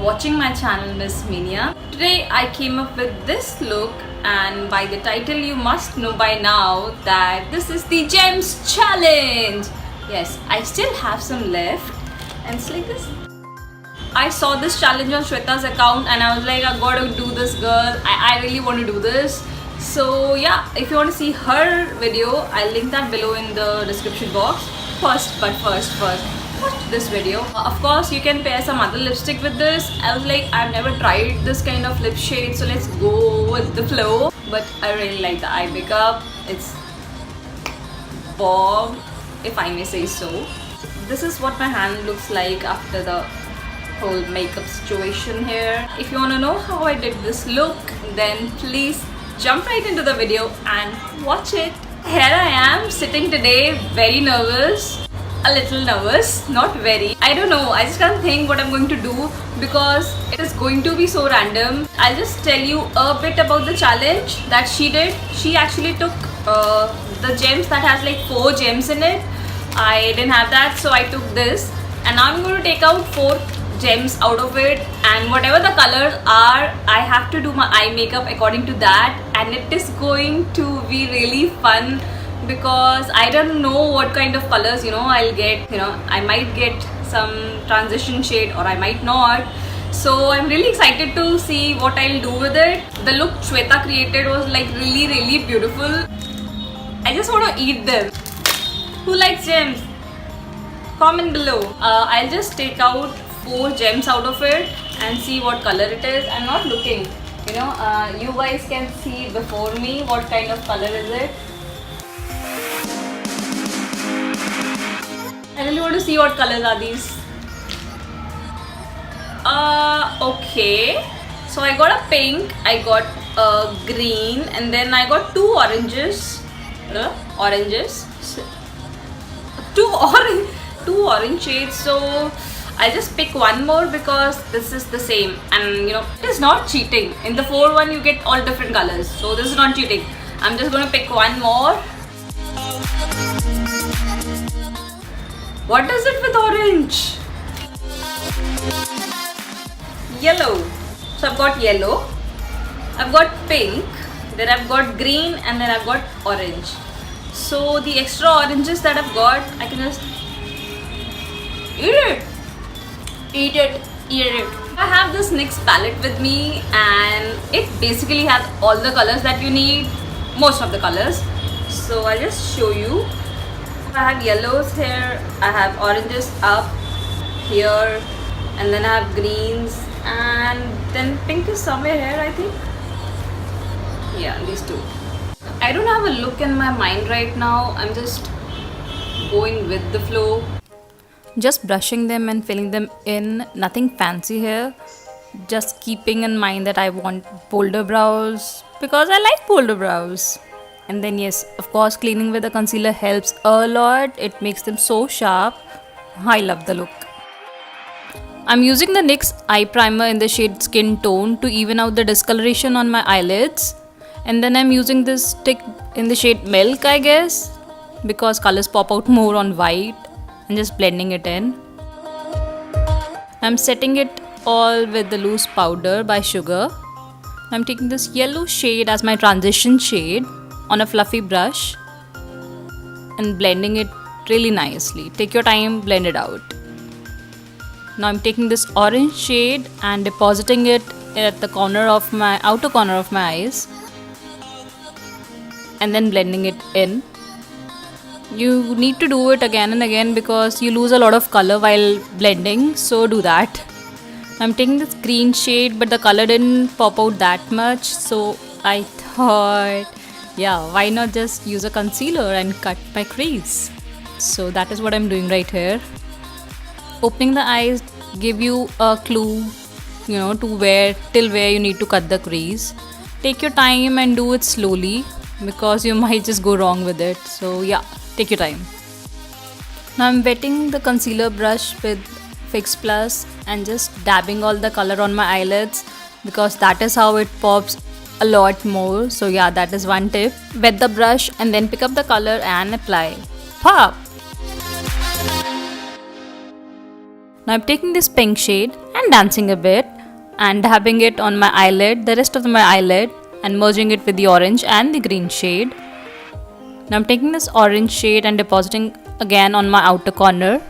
watching my channel Miss Meehnia. Today I came up with this look, and by the title you must know by now that this is the Gems Challenge. Yes, I still have some left and it's like this. I saw this challenge on Shweta's account and I was like, I gotta do this, girl. I really want to do this. So yeah, if you want to see her video, I'll link that below in the description box. First, watch this video. Of course, you can pair some other lipstick with this. I was like, I've never tried this kind of lip shade, so let's go with the flow. But I really like the eye makeup. It's bomb, if I may say so. This is what my hand looks like after the whole makeup situation here. If you want to know how I did this look, then please jump right into the video and watch it. Here I am sitting today, very nervous. A little nervous, not very. I don't know, I just can't think what I'm going to do because it is going to be so random. I'll just tell you a bit about the challenge that she did. She actually took the gems that has like 4 gems in it. I didn't have that, so I took this, and now I'm going to take out 4 gems out of it, and whatever the colors are, I have to do my eye makeup according to that, and it is going to be really fun because I don't know what kind of colors I'll get. I might get some transition shade or I might not. So I'm really excited to see what I'll do with it. The look Shweta created was like really beautiful. I just want to eat them. Who likes gems? Comment below. I'll just take out 4 gems out of it and see what color it is. I'm not looking. You guys can see before me what kind of color is it. I really want to see what colors are these. Okay. So I got a pink, I got a green, and then I got 2 oranges. Two orange shades. So I'll just pick one more because this is the same, and it is not cheating. In the 4 one you get all different colors, so this is not cheating. I'm just gonna pick one more. What is it with orange? Yellow. So I've got yellow, I've got pink, then I've got green, and then I've got orange. So the extra oranges that I've got, I can just eat it. I have this NYX palette with me, and it basically has all the colors that you need, most of the colors. So I'll just show you. I have yellows here, I have oranges up here, and then I have greens, and then pink is somewhere here, I think. Yeah, these 2. I don't have a look in my mind right now. I'm just going with the flow. Just brushing them and filling them in. Nothing fancy here. Just keeping in mind that I want bolder brows because I like bolder brows. And then yes, of course, cleaning with a concealer helps a lot. It makes them so sharp. I love the look. I'm using the NYX eye primer in the shade Skin Tone to even out the discoloration on my eyelids. And then I'm using this stick in the shade Milk, I guess, because colors pop out more on white, and just blending it in. I'm setting it all with the loose powder by Sugar. I'm taking this yellow shade as my transition shade on a fluffy brush and blending it really nicely. Take your time, blend it out. Now I'm taking this orange shade and depositing it at the outer corner of my eyes, and then blending it in. You need to do it again and again because you lose a lot of color while blending, so do that. I'm taking this green shade, but the color didn't pop out that much, so I thought, yeah, why not just use a concealer and cut my crease. So that is what I'm doing right here. Opening the eyes give you a clue, till where you need to cut the crease. Take your time and do it slowly because you might just go wrong with it. So yeah, take your time. Now I'm wetting the concealer brush with Fix Plus and just dabbing all the color on my eyelids because that is how it pops a lot more. So yeah, that is one tip. Wet the brush and then pick up the color and apply. Pop! Now I'm taking this pink shade and dancing a bit. and dabbing it on my eyelid, the rest of my eyelid, and merging it with the orange and the green shade. Now I'm taking this orange shade and depositing again on my outer corner.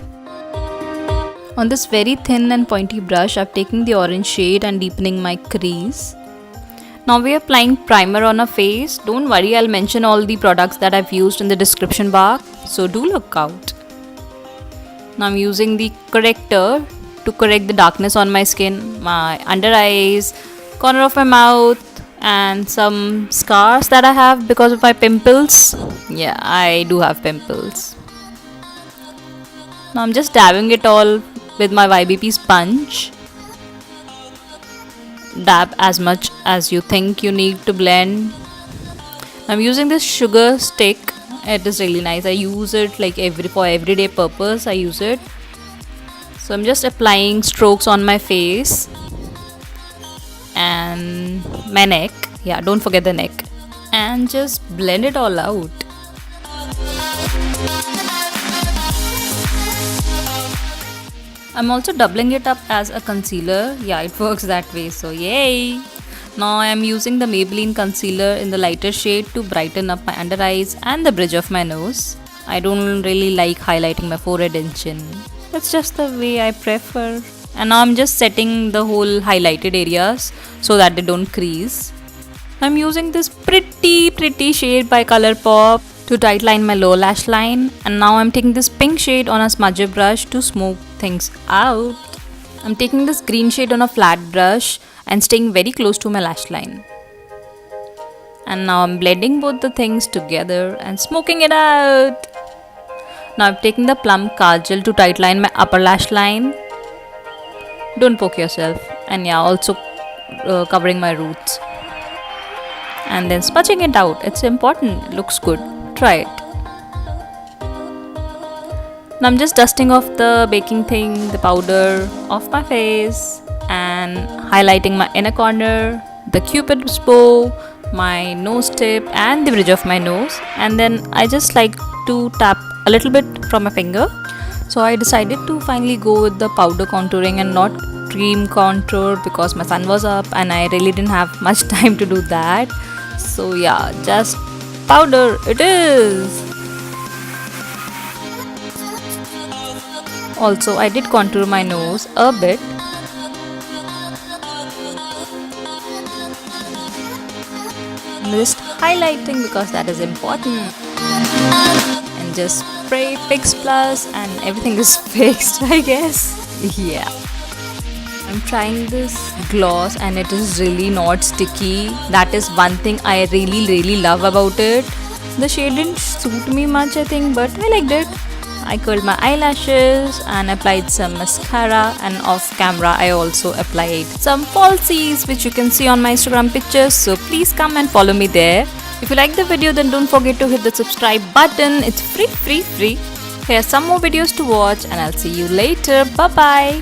On this very thin and pointy brush, I'm taking the orange shade and deepening my crease. Now we are applying primer on our face. Don't worry, I'll mention all the products that I've used in the description bar, so do look out. Now I'm using the corrector to correct the darkness on my skin, my under eyes, corner of my mouth, and some scars that I have because of my pimples. Yeah, I do have pimples. Now I'm just dabbing it all with my YBP sponge. Dab as much as you think you need to blend. I'm using this sugar stick. It is really nice. I use it like for everyday purpose. I use it. So I'm just applying strokes on my face and my neck. Yeah, don't forget the neck. And just blend it all out. I'm also doubling it up as a concealer. Yeah, it works that way, so yay! Now I am using the Maybelline concealer in the lighter shade to brighten up my under eyes and the bridge of my nose. I don't really like highlighting my forehead and chin. That's just the way I prefer. And now I'm just setting the whole highlighted areas so that they don't crease. I'm using this pretty shade by Colourpop to tightline my lower lash line, and now I'm taking this pink shade on a smudger brush to smooth things out. I'm taking this green shade on a flat brush and staying very close to my lash line. And now I'm blending both the things together and smoking it out. Now I'm taking the plum kajal to tightline my upper lash line. Don't poke yourself. And yeah, also covering my roots. And then smudging it out. It's important. It looks good. Try it. Now I'm just dusting off the baking thing, the powder off my face and highlighting my inner corner, the cupid's bow, my nose tip and the bridge of my nose. And then I just like to tap a little bit from my finger. So I decided to finally go with the powder contouring and not cream contour because my sun was up and I really didn't have much time to do that. So yeah, just powder it is. Also, I did contour my nose a bit. Just highlighting because that is important. And just spray Fix Plus and everything is fixed, I guess. Yeah. I'm trying this gloss and it is really not sticky. That is one thing I really love about it. The shade didn't suit me much, I think, but I liked it. I curled my eyelashes and applied some mascara, and off camera I also applied some falsies which you can see on my Instagram pictures, so please come and follow me there. If you like the video, then don't forget to hit the subscribe button. It's free. Here are some more videos to watch and I'll see you later. Bye bye.